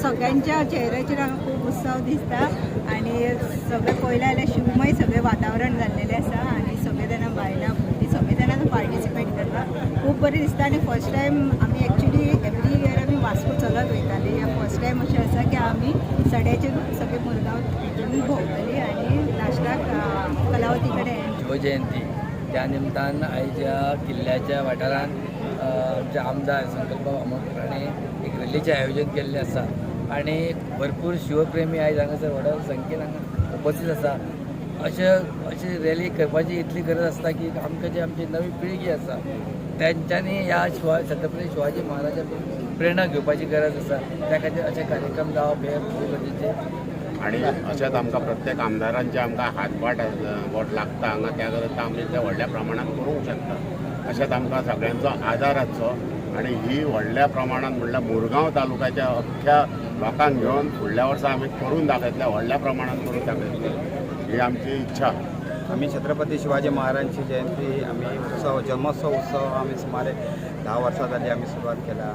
सगळ्यांच्या चेहऱ्याचेर हांगा खूब उत्सव दिसता आणि सगळे पयले जाल्यार शिवमय सगळे वातावरण जाल्लेलें आसा आणि सगळे जाणां बायलां भुरगीं सगळे जाणां पार्टिसिपेट करता खूब बरें दिसता आणि फर्स्ट टायम आमी एक्चुली एवरी इयर आमी वास्को चलत वयतालीं ह्या फर्स्ट टायम अशें आसा की आमी सड्याचेर सगळे मुरगांव हितून भोंवतलीं आणि लास्टाक कलावती कडेन शिवजयंती त्या निमतान आयच्या किल्ल्याच्या वाठारांत आमचे आमदार संकल्पबाब आमोणकरांनी एक रॅलीचें आयोजन केल्लें आसा आणि भरपूर शिवप्रेमी आयज हांगासर व्हड संख्येन हांगा उपस्थित आसा अशे रॅली करपाची इतली गरज आसता की आमकां जे आमची नवी पिळगी आसा तेंच्यांनी ह्या छत्रपती शिवाजी महाराजा प्रेरणा घेवपाची गरज आसा त्या खातीर अशे कार्यक्रम जावप हे खूब गरजेचे आणि अशेंच आमकां प्रत्येक आमदारांचे आमकां हातभाट बोट लागता हांगा त्या गरजा आमी ते व्हडल्या प्रमाणात करूंक शकता अशेंच आमकां सगळ्यांचो आदार आसचो आणि ही व्हडल्या प्रमाणात म्हणल्यार मुरगांव तालुक्याच्या अख्ख्या लोकांक घेवन फुडल्या वर्सा आमी करून दाखयतले व्हडल्या प्रमाणात करून दाखयतले ही आमची इच्छा आम्ही छत्रपती शिवाजी महाराजांची जयंती आम्ही जन्मोत्सव उत्सव आम्ही सुमारे 10 वर्सां जाली आम्ही सुरवात केला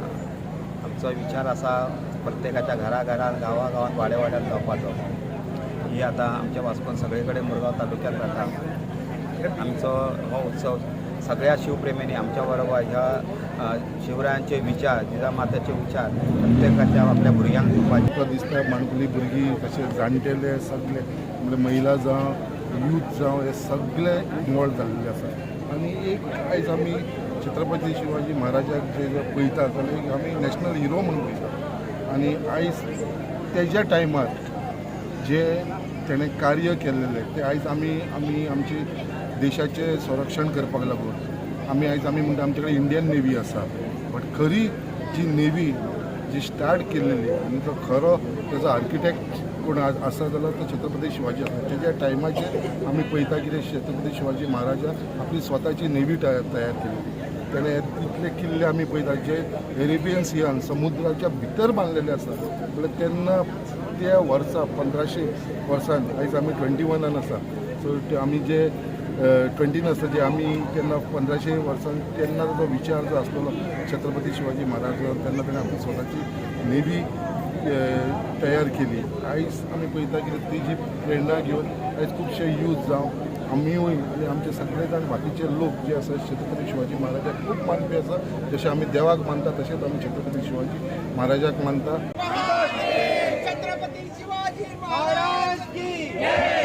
आमचो विचार असा प्रत्येकाच्या घराघरात गावागावात वाड्यावाड्यात जावपाचो ही आता आमच्या वास्कोन सगळीकडे मुरगांव तालुक्यात जाता आमचो हो उत्सव सगळ्या शिवप्रेमींनी आमच्या बरोबर ह्या शिवरायांचे विचार जिजामातेचे विचार प्रत्येकाच्या आपल्या भुरग्यांक दिवपाचे दिसता माणकुली भुरगीं तशेंच जाणटेले सगळे म्हणजे महिला जावं यूथ जावं हे सगळे इन्वॉल्व जाल्ले आसा आनी एक आयज आमी छत्रपती शिवाजी महाराजाक जे पळयता जाल्यार आमी नॅशनल हिरो म्हणून पळयता आनी आयज तेज्या टायमार जे तेणें कार्य केल्लें ते आयज आमी आमची देशाचें संरक्षण करपाक लागून आमी म्हणटा आमचे कडेन इंडियन नेवी आसा बट खरी जी नेवी जी स्टार्ट केल्लेली आनी तो खरो तेजो आर्किटेक्ट कोण आसा जाल्यार तो छत्रपती शिवाजी आसा तेज्या टायमाचेर आमी पळयता की छत्रपती शिवाजी महाराजान आपली स्वताची नेवी तयार केली तेणें तितले किल्ले आमी पळयता जे एरेबियन सियान समुद्राच्या भितर बांदलेले आसा जाल्यार तेन्ना त्या वर्सा 1500 वर्सान आयज आमी 21 आसा सो आमी जे 20 आसा जे आमी तेन्ना 1500 वर्सान तेन्ना जो विचार जो आसलेलो छत्रपती शिवाजी महाराज तेन्ना ताणें आपली स्वताची नेवी तयार केली आयज आमी पळयता की तेजी प्रेरणा घेवन आयज खुबशे यूथ जावं आमीय आनी आमचे सगळे जाण बाकीचे लोक जे आसा छत्रपती शिवाजी महाराजाक खूब मानपी आसा जशें आमी देवाक मानता तशेंच आमी छत्रपती शिवाजी महाराजाक मानता छत्रपती शिवाजी महाराज की